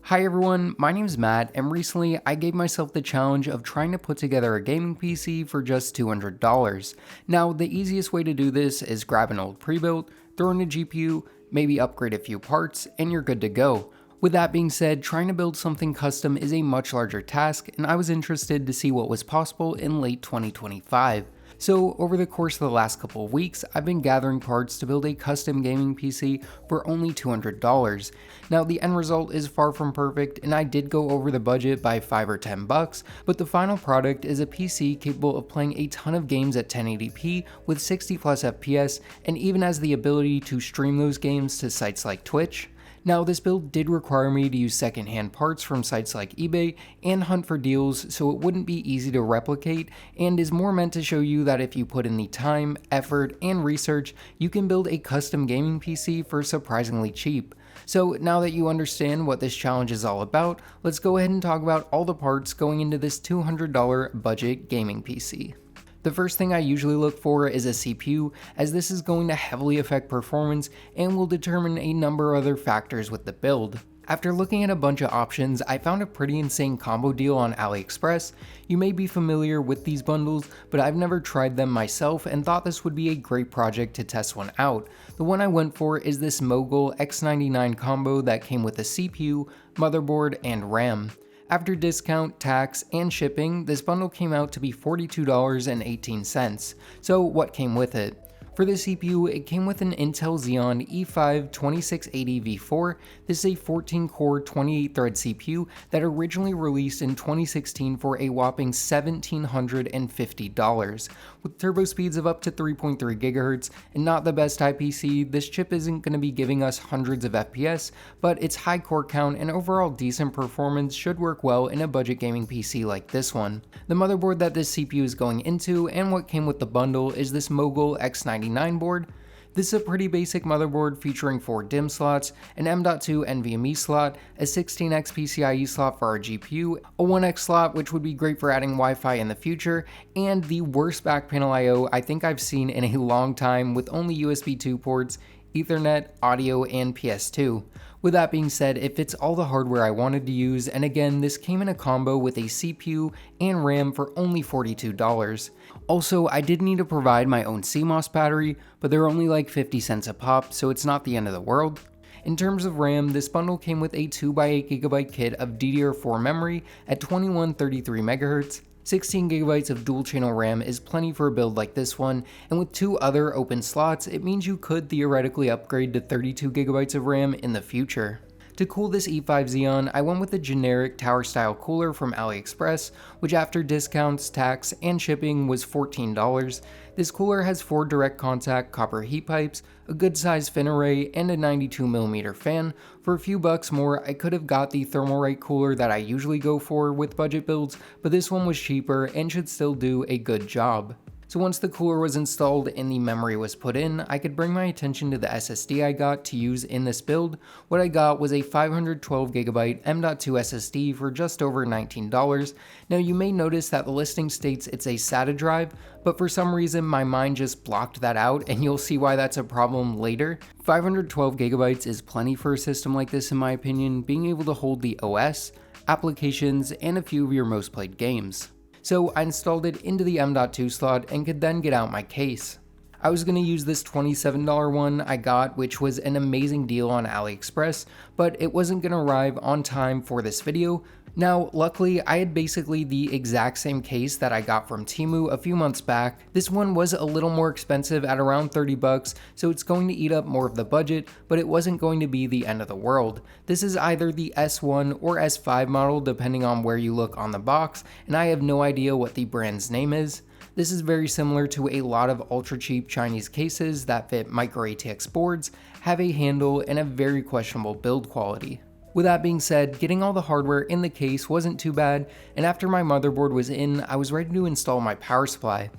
Hi everyone, my name's Matt, and recently I gave myself the challenge of trying to put together a gaming PC for just $200. Now, the easiest way to do this is grab an old pre-built, throw in a GPU, maybe upgrade a few parts, and you're good to go. With that being said, trying to build something custom is a much larger task, and I was interested to see what was possible in late 2025. So over the course of the last couple of weeks, I've been gathering parts to build a custom gaming PC for only $200. Now the end result is far from perfect, and I did go over the budget by $5 or $10, but the final product is a PC capable of playing a ton of games at 1080p with 60 plus FPS, and even has the ability to stream those games to sites like Twitch. Now, this build did require me to use secondhand parts from sites like eBay and hunt for deals, so it wouldn't be easy to replicate, and is more meant to show you that if you put in the time, effort, and research, you can build a custom gaming PC for surprisingly cheap. So now that you understand what this challenge is all about, let's go ahead and talk about all the parts going into this $200 budget gaming PC. The first thing I usually look for is a CPU, as this is going to heavily affect performance and will determine a number of other factors with the build. After looking at a bunch of options, I found a pretty insane combo deal on AliExpress. You may be familiar with these bundles, but I've never tried them myself and thought this would be a great project to test one out. The one I went for is this Mogul X99 combo that came with a CPU, motherboard, and RAM. After discount, tax, and shipping, this bundle came out to be $42.18. So what came with it? For the CPU, it came with an Intel Xeon E5 2680V4. This is a 14-core, 28-thread CPU that originally released in 2016 for a whopping $1,750. With turbo speeds of up to 3.3 GHz and not the best IPC, this chip isn't going to be giving us hundreds of FPS, but its high core count and overall decent performance should work well in a budget gaming PC like this one. The motherboard that this CPU is going into and what came with the bundle is this Mogul X99 board. This is a pretty basic motherboard featuring 4 DIMM slots, an M.2 NVMe slot, a 16x PCIe slot for our GPU, a 1x slot which would be great for adding Wi-Fi in the future, and the worst back panel I/O I think I've seen in a long time with only USB 2 ports, Ethernet, audio, and PS2. With that being said, it fits all the hardware I wanted to use, and again, this came in a combo with a CPU and RAM for only $42. Also, I did need to provide my own CMOS battery, but they're only like 50 cents a pop, so it's not the end of the world. In terms of RAM, this bundle came with a 2x8GB kit of DDR4 memory at 2133 MHz. 16GB of dual channel RAM is plenty for a build like this one, and with 2 other open slots, it means you could theoretically upgrade to 32GB of RAM in the future. To cool this E5 Xeon, I went with a generic tower style cooler from AliExpress, which after discounts, tax, and shipping was $14. This cooler has 4 direct contact copper heat pipes, a good sized fin array, and a 92mm fan. For a few bucks more, I could have got the Thermalright cooler that I usually go for with budget builds, but this one was cheaper and should still do a good job. So once the cooler was installed and the memory was put in, I could bring my attention to the SSD I got to use in this build. What I got was a 512GB M.2 SSD for just over $19. Now you may notice that the listing states it's a SATA drive, but for some reason my mind just blocked that out, and you'll see why that's a problem later. 512GB is plenty for a system like this in my opinion, being able to hold the OS, applications, and a few of your most played games. So I installed it into the M.2 slot and could then get out my case. I was going to use this $27 one I got, which was an amazing deal on AliExpress, but it wasn't going to arrive on time for this video. Now, luckily, I had basically the exact same case that I got from Temu a few months back. This one was a little more expensive at around 30 bucks, so it's going to eat up more of the budget, but it wasn't going to be the end of the world. This is either the S1 or S5 model depending on where you look on the box, and I have no idea what the brand's name is. This is very similar to a lot of ultra cheap Chinese cases that fit micro ATX boards, have a handle, and a very questionable build quality. With that being said, getting all the hardware in the case wasn't too bad, and after my motherboard was in, I was ready to install my power supply.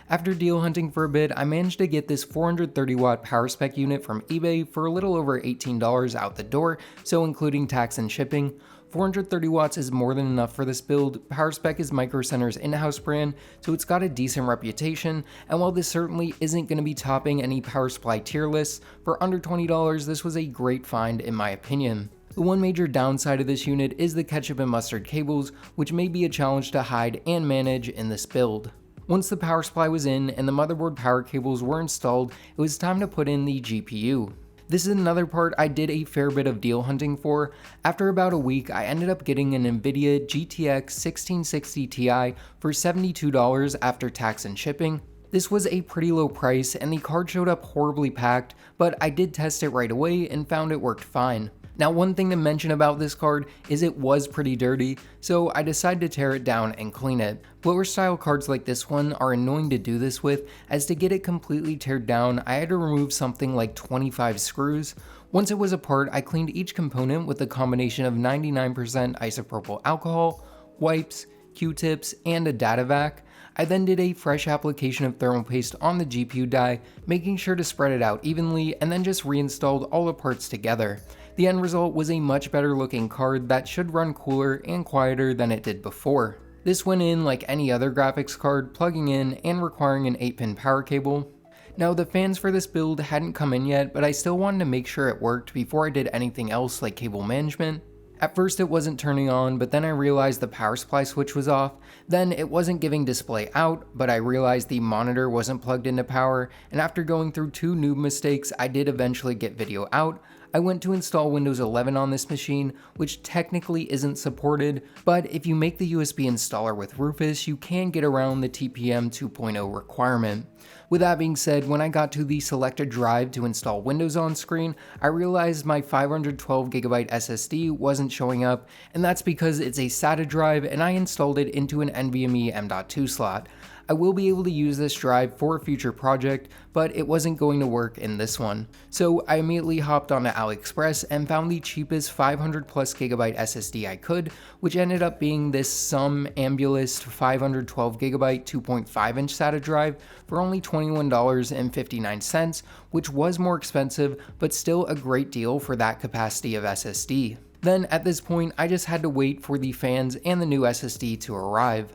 After deal hunting for a bit, I managed to get this 430 watt power spec unit from eBay for a little over $18 out the door, so including tax and shipping. 430 watts is more than enough for this build. PowerSpec is Micro Center's in-house brand, so it's got a decent reputation, and while this certainly isn't going to be topping any power supply tier lists, for under $20 this was a great find in my opinion. The one major downside of this unit is the ketchup and mustard cables, which may be a challenge to hide and manage in this build. Once the power supply was in and the motherboard power cables were installed, it was time to put in the GPU. This is another part I did a fair bit of deal hunting for. After about a week, I ended up getting an NVIDIA GTX 1660 Ti for $72 after tax and shipping. This was a pretty low price and the card showed up horribly packed, but I did test it right away and found it worked fine. Now, one thing to mention about this card is it was pretty dirty, so I decided to tear it down and clean it. Blower style cards like this one are annoying to do this with, as to get it completely teared down, I had to remove something like 25 screws. Once it was apart, I cleaned each component with a combination of 99% isopropyl alcohol, wipes, Q-tips, and a data vac. I then did a fresh application of thermal paste on the GPU die, making sure to spread it out evenly, and then just reinstalled all the parts together. The end result was a much better looking card that should run cooler and quieter than it did before. This went in like any other graphics card, plugging in and requiring an 8-pin power cable. Now, the fans for this build hadn't come in yet, but I still wanted to make sure it worked before I did anything else like cable management. At first it wasn't turning on, but then I realized the power supply switch was off. Then it wasn't giving display out, but I realized the monitor wasn't plugged into power, and after going through 2 noob mistakes, I did eventually get video out. I went to install Windows 11 on this machine, which technically isn't supported, but if you make the USB installer with Rufus, you can get around the TPM 2.0 requirement. With that being said, when I got to the selected drive to install Windows on screen, I realized my 512GB SSD wasn't showing up, and that's because it's a SATA drive and I installed it into an NVMe M.2 slot. I will be able to use this drive for a future project, but it wasn't going to work in this one. So I immediately hopped onto AliExpress and found the cheapest 500+ GB SSD I could, which ended up being this Ambulist 512GB 2.5-inch SATA drive for only $21.59, which was more expensive, but still a great deal for that capacity of SSD. Then at this point, I just had to wait for the fans and the new SSD to arrive.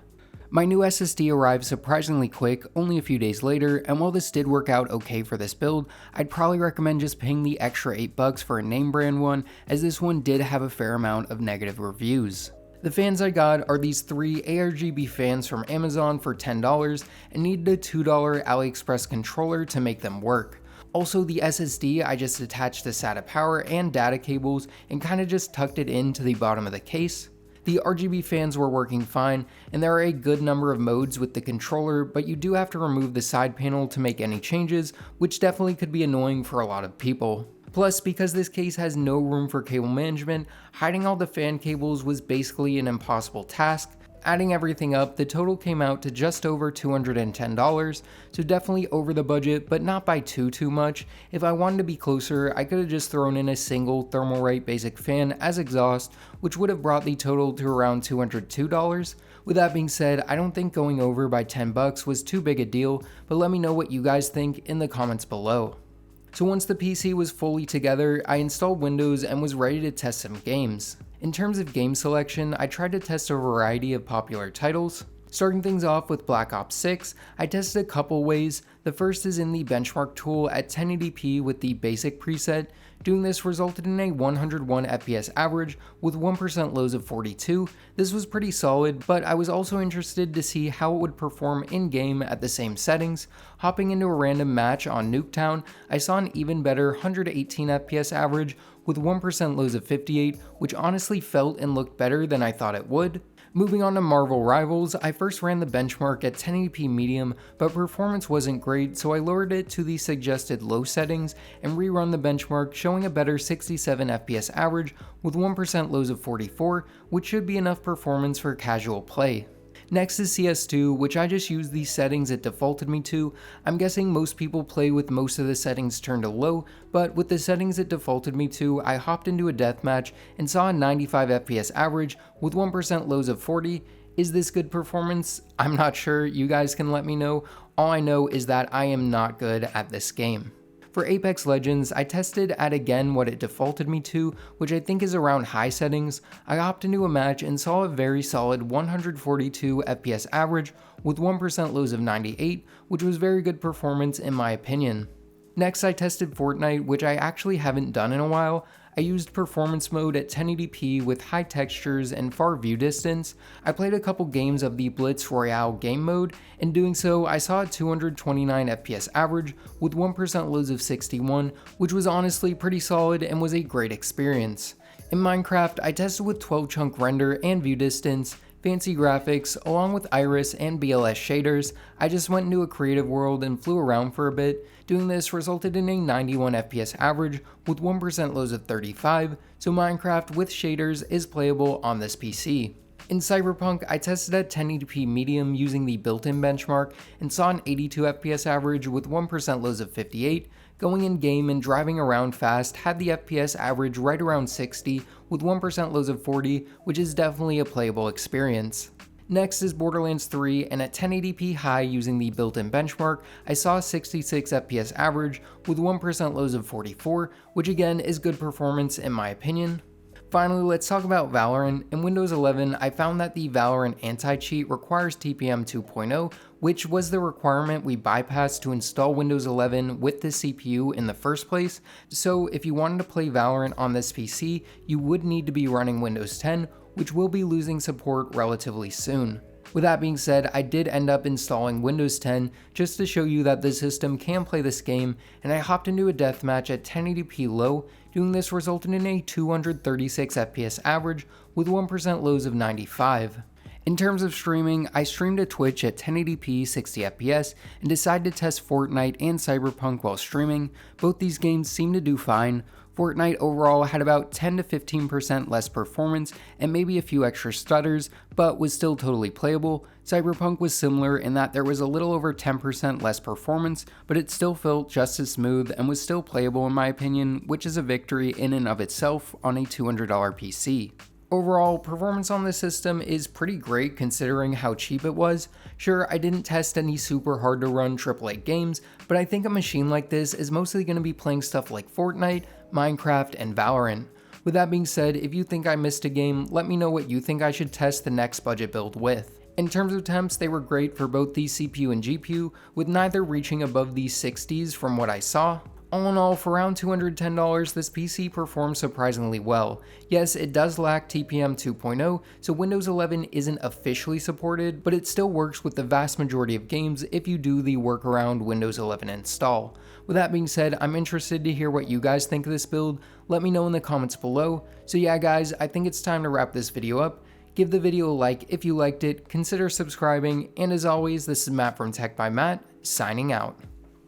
My new SSD arrived surprisingly quick, only a few days later, and while this did work out okay for this build, I'd probably recommend just paying the extra $8 for a name brand one, as this one did have a fair amount of negative reviews. The fans I got are these 3 ARGB fans from Amazon for $10 and needed a $2 AliExpress controller to make them work. Also, the SSD I just attached the SATA power and data cables and kinda just tucked it into the bottom of the case. The RGB fans were working fine, and there are a good number of modes with the controller, but you do have to remove the side panel to make any changes, which definitely could be annoying for a lot of people. Plus, because this case has no room for cable management, hiding all the fan cables was basically an impossible task. Adding everything up, the total came out to just over $210, so definitely over the budget, but not by too much. If I wanted to be closer, I could have just thrown in a single Thermalright basic fan as exhaust, which would have brought the total to around $202. With that being said, I don't think going over by $10 was too big a deal, but let me know what you guys think in the comments below. So once the PC was fully together, I installed Windows and was ready to test some games. In terms of game selection, I tried to test a variety of popular titles. Starting things off with Black Ops 6, I tested a couple ways. The first is in the benchmark tool at 1080p with the basic preset. Doing this resulted in a 101 FPS average with 1% lows of 42. This was pretty solid, but I was also interested to see how it would perform in-game at the same settings. Hopping into a random match on Nuketown, I saw an even better 118 FPS average with 1% lows of 58, which honestly felt and looked better than I thought it would. Moving on to Marvel Rivals, I first ran the benchmark at 1080p medium, but performance wasn't great, so I lowered it to the suggested low settings and rerun the benchmark, showing a better 67 FPS average with 1% lows of 44, which should be enough performance for casual play. Next is CS2, which I just used the settings it defaulted me to. I'm guessing most people play with most of the settings turned to low, but with the settings it defaulted me to, I hopped into a deathmatch and saw a 95 FPS average with 1% lows of 40. Is this good performance? I'm not sure, you guys can let me know. All I know is that I am not good at this game. For Apex Legends, I tested at again what it defaulted me to, which I think is around high settings. I hopped into a match and saw a very solid 142 FPS average with 1% lows of 98, which was very good performance in my opinion. Next, I tested Fortnite, which I actually haven't done in a while. I used performance mode at 1080p with high textures and far view distance. I played a couple games of the Blitz Royale game mode. In doing so, I saw a 229 FPS average with 1% lows of 61, which was honestly pretty solid and was a great experience. In Minecraft, I tested with 12 chunk render and view distance, fancy graphics, along with iris and BLS shaders. I just went into a creative world and flew around for a bit. Doing this resulted in a 91 FPS average with 1% lows of 35, so Minecraft with shaders is playable on this PC. In Cyberpunk, I tested at 1080p medium using the built-in benchmark and saw an 82 FPS average with 1% lows of 58. Going in game and driving around fast had the FPS average right around 60 with 1% lows of 40, which is definitely a playable experience. Next is Borderlands 3, and at 1080p high using the built-in benchmark, I saw a 66 FPS average with 1% lows of 44, which again is good performance in my opinion. Finally, let's talk about Valorant. In Windows 11, I found that the Valorant anti-cheat requires TPM 2.0, which was the requirement we bypassed to install Windows 11 with the CPU in the first place. So if you wanted to play Valorant on this PC, you would need to be running Windows 10, which will be losing support relatively soon. With that being said, I did end up installing Windows 10 just to show you that the system can play this game, and I hopped into a deathmatch at 1080p low. Doing this resulted in a 236 FPS average with 1% lows of 95. In terms of streaming, I streamed to Twitch at 1080p 60fps and decided to test Fortnite and Cyberpunk while streaming. Both these games seemed to do fine. Fortnite overall had about 10 to 15% less performance and maybe a few extra stutters, but was still totally playable. Cyberpunk was similar in that there was a little over 10% less performance, but it still felt just as smooth and was still playable in my opinion, which is a victory in and of itself on a $200 PC. Overall, performance on this system is pretty great considering how cheap it was. Sure, I didn't test any super hard to run AAA games, but I think a machine like this is mostly going to be playing stuff like Fortnite, Minecraft, and Valorant. With that being said, if you think I missed a game, let me know what you think I should test the next budget build with. In terms of temps, they were great for both the CPU and GPU, with neither reaching above the 60s from what I saw. All in all, for around $210, this PC performs surprisingly well. Yes, it does lack TPM 2.0, so Windows 11 isn't officially supported, but it still works with the vast majority of games if you do the workaround Windows 11 install. With that being said, I'm interested to hear what you guys think of this build. Let me know in the comments below. So yeah guys, I think it's time to wrap this video up. Give the video a like if you liked it, consider subscribing, and as always, this is Matt from Tech by Matt, signing out.